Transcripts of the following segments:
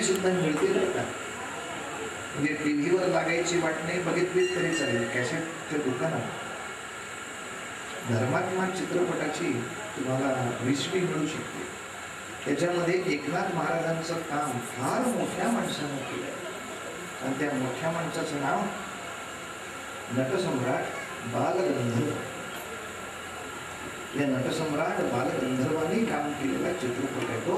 सुद्धा मिळते बरं का. म्हणजे टीव्हीवर लागायची वाट नाही, बघितली तरी चालेल. कॅसेटच्या दुकानात धर्मात्मा चित्रपटाची तुम्हाला विश्वी मिळू शकते. त्याच्यामध्ये एकनाथ महाराजांचं काम फार मोठ्या माणसानं केलं आणि त्या मोठ्या माणसाचं नाव नटसम्राट बालगंधर्व. या नटसम्राट बालगंधर्वांनी काम केलेला चित्रपट आहे तो.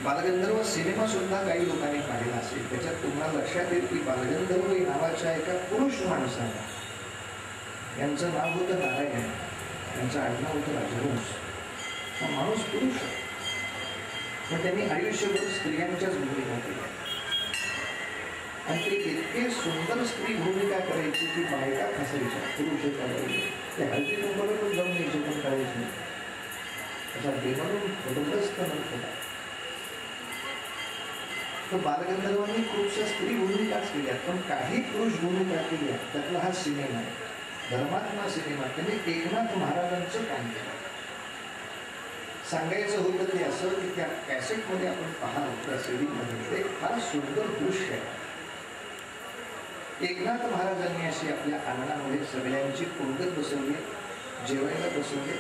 बालगंधर्व सिनेमा सुद्धा काही लोकांनी पाहिला असेल. त्याच्यात तुम्हाला लक्षात येईल की बालगंधर्व नावाच्या एका पुरुष माणसाने, यांचं नाव होतं नारायण, त्यांचं आडनाव होतं राजहंस. हा माणूस पुरुष आहे, पण त्यांनी आयुष्यभर स्त्रियांच्याच भूमिका केल्या आणि ते इतके सुंदर स्त्री भूमिका करायची की बायका फसायच्या. पुरुष ते हळदी कुंकवाला जाऊन यायचे, पण करायचे नाही. असा बेमानून जबरदस्त नट होता. तर बालगंधर्वांनी खूपशा स्त्री भूमिकाच केल्या, पण काही पुरुष भूमिका केल्या. त्यातला हा सिनेमा आहे धर्मात्मा सिनेमा. त्यांनी एकनाथ महाराजांचं काम केलं. सांगायचं होतं ते असं की त्या कॅसेटमध्ये आपण पाहाल त्या सीडीमध्ये एक फार सुंदर दृश्य आहे. एकनाथ महाराजांनी अशी आपल्या अंगणामध्ये सगळ्यांची पंगत बसवली, जेवायला बसवले.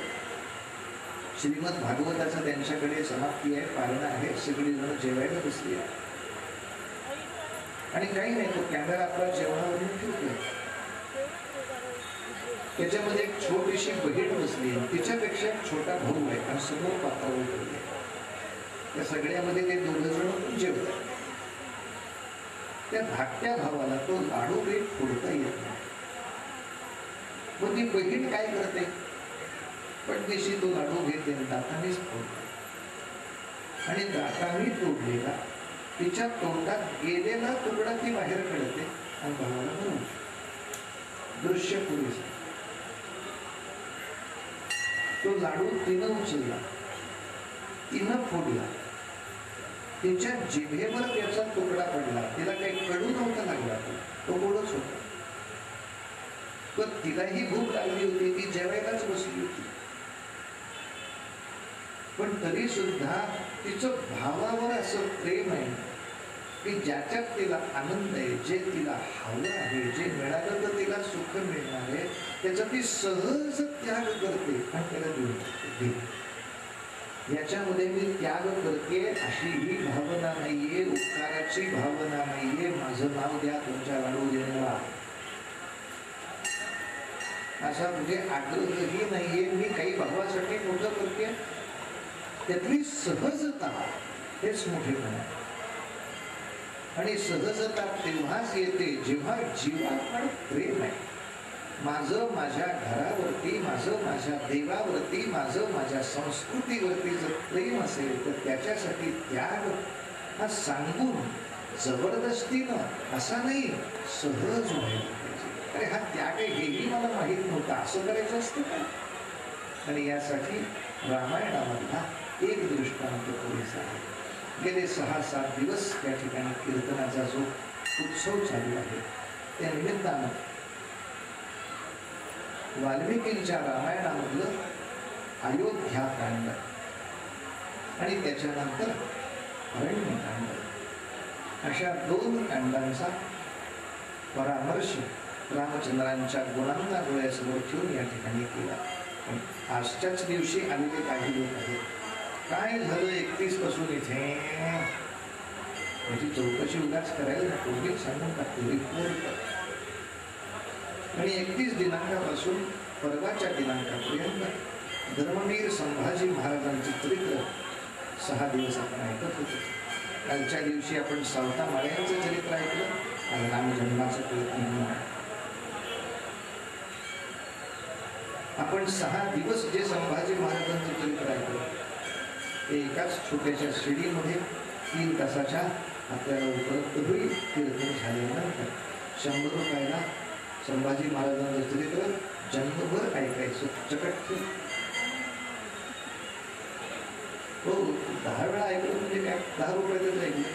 श्रीमद भागवताचं त्यांच्याकडे समाप्ती आहे, पारणं आहे, सगळी जण जेवायला बसली आहे. आणि काही नाही, तो कॅमेरा आपला जेवणावरून ठेवतोय. त्याच्यामध्ये एक छोटीशी बहीण बसली, तिच्यापेक्षा एक छोटा भाऊ आहे आणि समोर पात्रावर ठेवले. त्या सगळ्यामध्ये ते दोघं जण जेवतात. त्या धाकट्या भावाला तो लाडू काही फोडता येत नाही. मग ती बहीण काय करते, पटदिशी तो लाडू घेते दातानेच फोडते आणि दाताने तोडलेला तिच्या तोंडात गेलेला तुकडा ती बाहेर काढते आणि भावाला बनवते. दृश्य पुरेस. तो लाडू तिनं उचलला, तिनं फोडला, तिच्या जिभेवर त्याचा तुकडा पडला. तिला काही कडू नव्हता लागला, तो गोडच होता. पण तिलाही भूक लागली होती, ती जेवायलाच बसली होती. पण तरी सुद्धा तिचं भावावर असं प्रेम आहे की ज्याच्यात तिला आनंद आहे, जे तिला हवं आहे, जे मिळालं तर तिला सुख मिळणार आहे, त्याचा ती सहज त्याग करते आणि त्याला देऊन टाकते. याच्यामध्ये मी त्याग करते अशी ही भावना नाहीये, उपकाराची भावना नाहीये. माझं नाव द्या तुमच्या लाडू देण्याला, असा म्हणजे आग्रहही नाहीये. मी काही भावासाठी मोठं करते. त्यातली सहजता हेच मोठेपणा. आणि सहजता तेव्हाच येते जेव्हा जीवात प्रेम आहे. माझं माझ्या घरावरती, माझं माझ्या देवावरती, माझं माझ्या संस्कृतीवरती जर प्रेम असेल तर त्याच्यासाठी त्याग हा सांगून जबरदस्तीनं असा नाही, सहज व्हायला पाहिजे. अरे हा त्याग आहे हेही मला माहीत नव्हतं, असं करायचं असतं का. आणि यासाठी रामायणामधला एक दृष्टांत पुरेसा आहे. गेले 6-7 दिवस त्या ठिकाणी कीर्तनाचा जो उत्सव चालू आहे त्या निमित्तानं वाल्मिकींच्या रामायणामधलं अयोध्याकांड आणि त्याच्यानंतर अरण्यकांड अशा 2 कांडांचा परामर्श रामचंद्रांच्या गुणांना डोळ्यासमोर ठेवून या ठिकाणी केला. आजच्याच दिवशी आलेले काही लोक आहेत, काय झालं 31 पासून इथे म्हणजे चौकशी उगाच करायला नको, सांगून टाकतो रिपोर्ट. आणि 31 दिनांकापासून परवाच्या दिनांकापर्यंत धर्मवीर संभाजी महाराजांचे चरित्र 6 दिवस आपण ऐकत होतो. कालच्या दिवशी आपण सावता माळ्यांचं चरित्र ऐकलं आणि रामजन्माचं कीर्तन. आपण 6 दिवस जे संभाजी महाराजांचं चरित्र ऐकलं ते एकाच छोट्याशा शिडीमध्ये 3 तासाच्या आपल्याला उपलब्ध होईल. कीर्तन झाल्यानंतर 100 रुपयाला संभाजी महाराजांचं चरित्र जन्मभर ऐकायचं. चकट हो, 10 वेळा ऐकलं म्हणजे काय, 10 रुपयातच ऐकलं.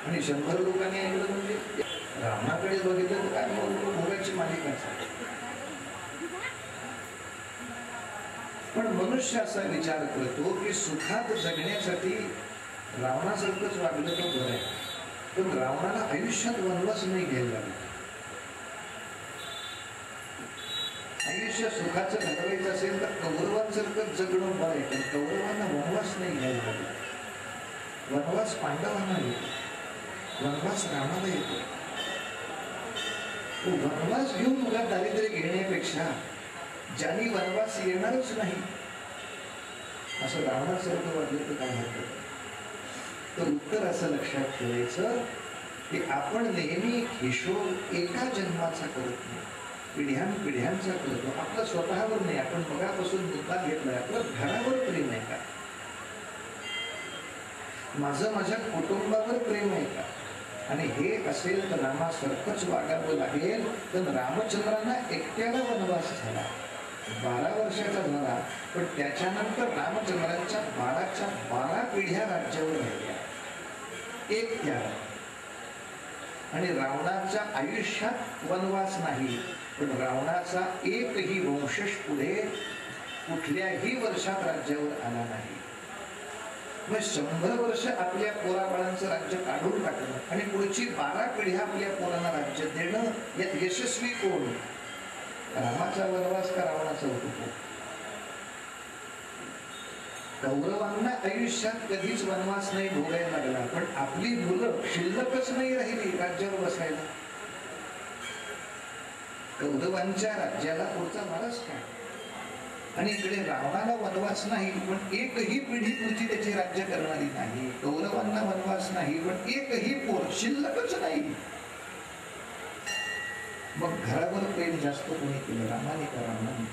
आणि 100 लोकांनी ऐकलं म्हणजे रामाकडे बघितलं तर काय भोगाची मालिका. पण मनुष्य असा विचार करतो की सुखात जगण्यासाठी रावणासारखंच वागलं तर बरं आहे. पण रावणाला आयुष्यात वनवास नाही घ्यायला लागला. आयुष्य सुखाचं घडवायचं असेल तर कौरवांसारखं जगणं बरं आहे. पण कौरवांना वनवास नाही घ्यायला लागला. वनवास पांडवांना येतो, वनवास रामाला येतो. वनवास घेऊन मुला दारिद्र्य घेण्यापेक्षा ज्यांनी वनवास येणारच नाही असं रावणासारखं वाटलं तर काय हरकत. तर उत्तर असं लक्षात ठेवायचं की आपण नेहमी हिशोब एका जन्माचा करत नाही, पिढ्यांचा करतो. आपलं स्वतःवर नाही. आपण मगापासून मुद्दा घेतलाय, आपलं घरावर प्रेम आहे का, माझं माझ्या कुटुंबावर प्रेम आहे का. आणि हे असेल तर रामासारखंच वागावं लागेल. तर रामचंद्रांना एकट्याला वनवास झाला, 12 वर्षाचा झाला. पण त्याच्यानंतर रामचंद्रांच्या 12 पिढ्या राज्यावर राहिल्या एकट्याला. आणि रावणाच्या आयुष्यात वनवास नाही, पण रावणाचा एकही वंशज पुढे कुठल्याही वर्षात राज्यावर आला नाही. मग 100 वर्ष आपल्या पोराबाळांचं राज्य काढून टाकणं आणि पुढची 12 पिढ्या आपल्या पोरांना राज्य देणं, यात यशस्वी कोण? रामाचा वनवास का रावणाचा होतो? कौरवांना आयुष्यात कधीच वनवास नाही भोगायला लागला, पण आपली मुलं शिल्लकच नाही राहिली राज्यावर बसायला. कौरवांच्या राज्याला पुढचा वारस काय? आणि इकडे रावणाला वनवास नाही, पण एकही पिढी पुढची त्याचे राज्य करणारी नाही. कौरवांना वनवास नाही, पण एकही पोर शिल्लकच नाही. मग घरावर प्रेम जास्त कोणी केलं, रामाने का रावणाने?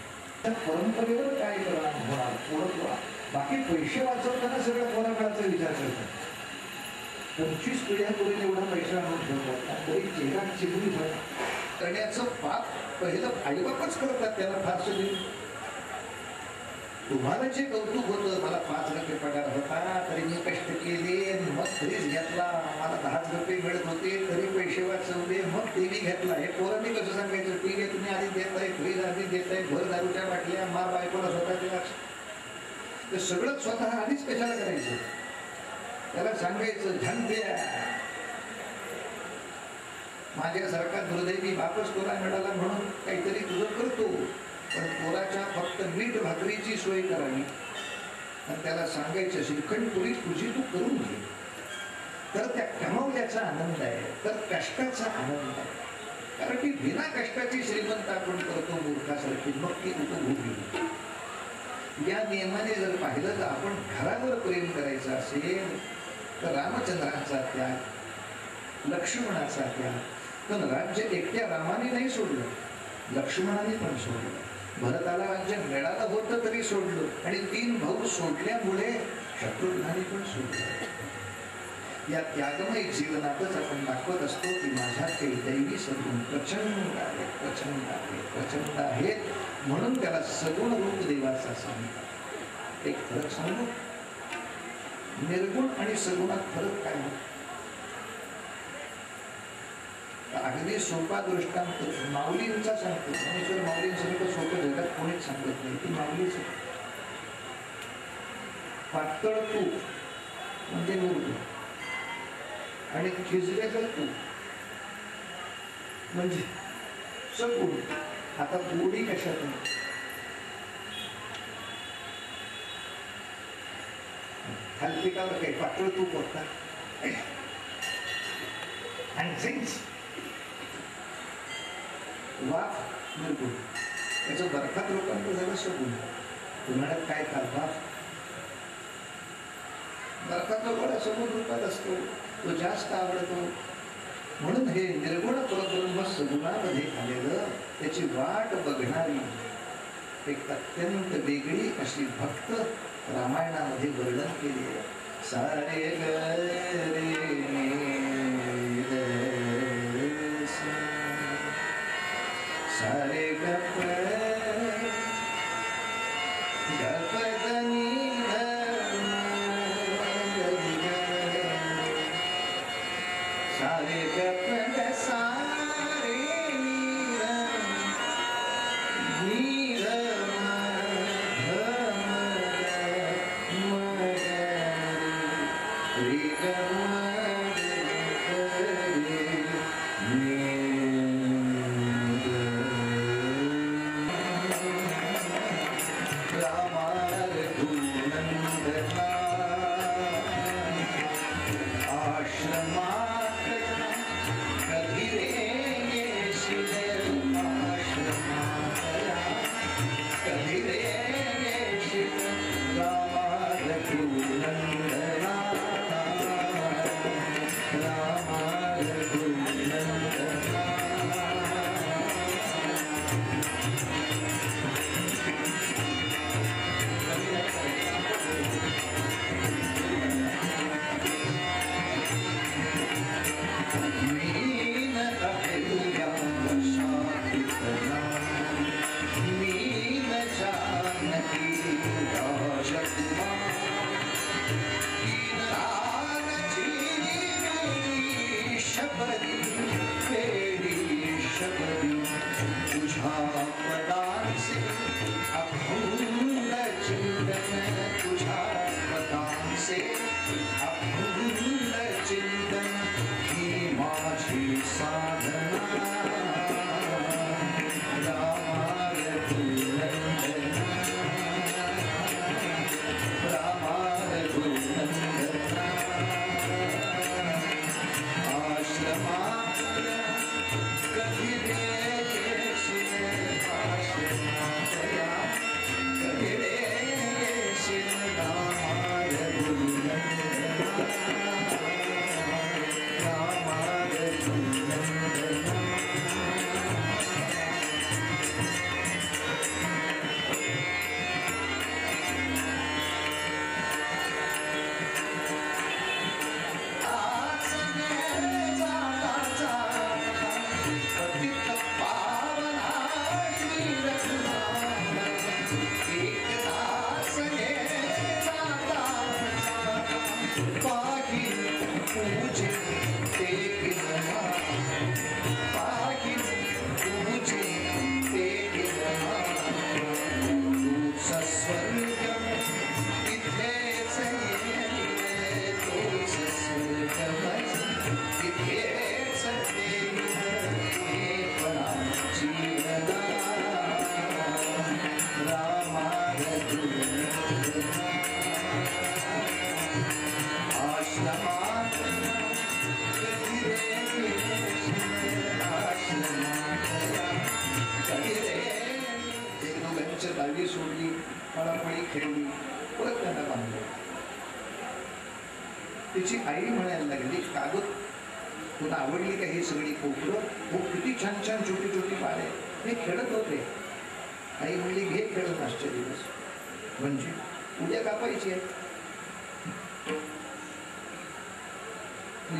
त्या परंपरेवर काय परिणाम होणार? पोरं बाकी पैसे वाचवताना सगळ्या पोराकाळाचा विचार करतात. 25 पिढ्या पुढे एवढा पैसा आणून ठेवतात, तरी चेहरा चिमणी करण्याचं पाप पहिलं आईबापच करतात. त्याला फारसं देऊन तुम्हाला जे कौतुक होतं, मला 5 रुपये पगार होता तरी मी कष्ट केले, मग फ्रीज घेतला, मला 10 रुपये मिळत होते तरी पैसे वाचवले, मग टीव्ही घेतला. हे पोरांनी कसं सांगायचं? टीव्ही तुम्ही आधी देताय, फ्रीज आधी देताय, भर दारूच्या बाटल्या, मा बायकोला स्वतः ते सगळं स्वतः आधीच कशाला करायचं? त्याला सांगायचं झंड्या, माझ्यासारखा दुर्दैवी बापच तुला मिळाला म्हणून काहीतरी तुझं करतो, पण पोराच्या फक्त मीठ भाकरीची सोय करावी. आणि त्याला सांगायचं श्रीखंड पुरी तुझी तू करून घे. तर त्या कमावल्याचा आनंद आहे, तर कष्टाचा आनंद आहे. कारण की बिना कष्टाची श्रीमंत आपण करतो मूर्खासारखी, मग ती उपभोगी. या नियमाने जर पाहिलं तर आपण घरावर प्रेम करायचं असेल तर रामचंद्राचा त्याग, लक्ष्मणाचा त्याग. पण राज्य एकट्या रामाने नाही सोडलं, लक्ष्मणाने पण सोडलं. भरताला राज्य मिळालं होतं तरी सोडलं, आणि 3 भाऊ सोडल्यामुळे शत्रुघ्नाने पण सोडलं. या त्यागमय जीवनातच आपण दाखवत असतो की माझ्यात काही दैवी सगुण प्रचंड आहेत, प्रचंड आहेत, प्रचंड आहेत. म्हणून त्याला सगुण रूप देवाचा सांगतात. एक फरक सांगू, निर्गुण आणि सगुणात फरक काय आहे? अगदी सोपा दृष्टांत माऊलींचा सांगतो. ज्ञानेश्वर माऊलींसारखं सोपं जगात कोणीच सांगत नाही. ती माऊलीच पातळ तूप म्हणजे निर्गुण, आणि खिजलेलं तूप म्हणजे सगुण. आता गोडी कशात? थालपिकावर काही पातळ तूप होता आणि वाफ निर्गुण. त्याचं बर्फात रूपांतर झालं सगुण. उन्हाळ्यात काय खातात? बर्फातला गोळा सगुण रूपात असतो, तो जास्त आवडतो. म्हणून हे निर्गुण परब्रह्म सगुणामध्ये आलेलं, त्याची वाट बघणारी एक अत्यंत वेगळी अशी भक्त रामायणामध्ये वर्णन केली आहे. सारे सारे गप गपदनी सारे गपद सारे नीर नीर सोडली, पळापळी खेळली, परत त्यांना बांधलं. तिची आई म्हणायला लागली, कागद तुला आवडली का ही सगळी कोकरं? हो, किती छान छान छोटी छोटी बाळ आहे, हे खेळत होते. आई म्हणली, घे खेळत आजच्या दिवस, म्हणजे उद्या कापायची आहे.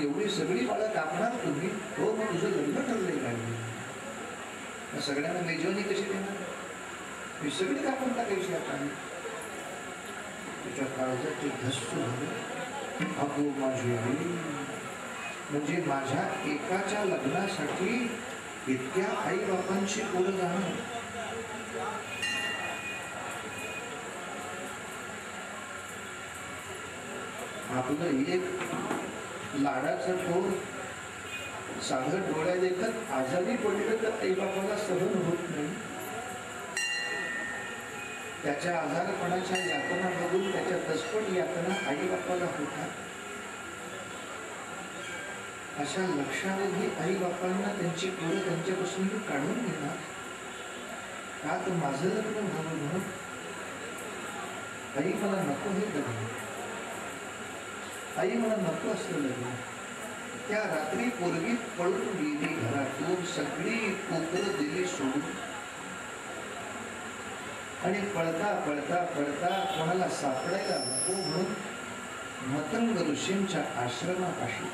एवढी सगळी बाळं कापणार तुम्ही? हो, मग तुझं लग्न ठरलंय का? सगळ्यांना मेजवानी कशी देणार? ही सगळी कापून टाकायची आता. त्याच्या काळजाचे धस्स झाले. अगो माझी आई, म्हणजे माझ्या एकाच्या लग्नासाठी इतक्या आई बापांची पोरं जाणं. आपलं एक लाडाचं पोर साधं डोळ्या देखत आजारी पडलं तर आई बापाला सहन होत नाही. त्याच्या आजारपणाच्या यातना बघून त्याच्या दसपट यातना आई बापाला होतात. अशा लक्षावधी आई बापांना त्यांची पोरं त्यांच्यापासून काढून घेणार का? तर माझं लग्न झालं म्हणून आई मला नको हे लग्न, आई मला नको असलं लग्न. त्या रात्री पोरगी पळून गेली घरातून, सगळी कोकरं दिली सोडून. आणि पळता पळता पळता कोणाला सापडायला नको म्हणून मतंग ऋषींच्या आश्रमात असला.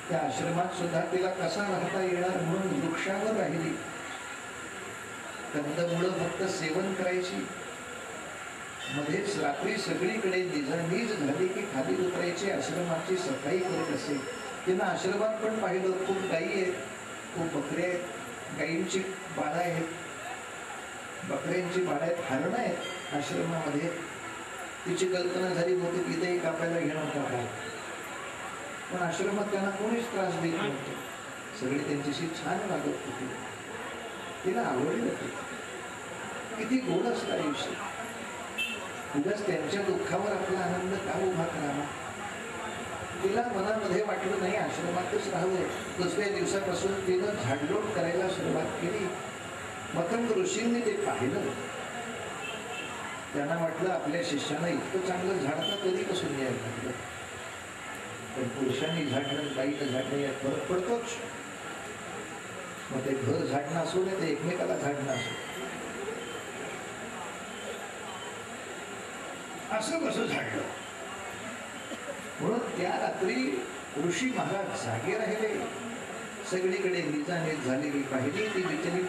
त्या आश्रमात सुद्धा तिला कसा राहता येणार म्हणून वृक्षावर राहिली. कंदमुळं फक्त सेवन करायची. मध्येच रात्री सगळीकडे निजानीज झाली की खाली उतरायची, आश्रमाची सफाई करत असे. तिनं आश्रमात पण पाहिलं, खूप गायी आहेत, खूप बकऱ्या आहेत, गायींची बाळं आहेत, बकऱ्यांची बाळं आहेत, हरणं आहेत आश्रमामध्ये. तिची कल्पना झाली होती की इथेही कापायला घेणार काय, पण आश्रमात त्यांना कोणीच त्रास देत नव्हते. सगळे त्यांच्याशी छान वागत होते. तिला आवडलं ते. किती गोड असतं आयुष्य. उगाच त्यांच्या दुःखावर आपला आनंद का उभा करावा? तिला मनामध्ये वाटलं नाही आश्रमातच राहावं. दुसऱ्या दिवसापासून तिनं झाडलोट करायला सुरुवात केली. मतंग ऋषींनी ते पाहिलं. त्यांना वाटलं आपल्या शिष्यानं इतकं चांगलं झाडता कधी पासून यायला लागलं. पण पुरुषांनी झाडणं बाईनं झाडणं यात फरक पडतोच. मग ते घर झाडणं असो नाही ते एकमेकाला झाडणं असो, असं कसं झाडलं? म्हणून त्या रात्री ऋषी महाराज जागे राहिले. सगळीकडे निजानीज झालेली पाहिली. ती बिचारी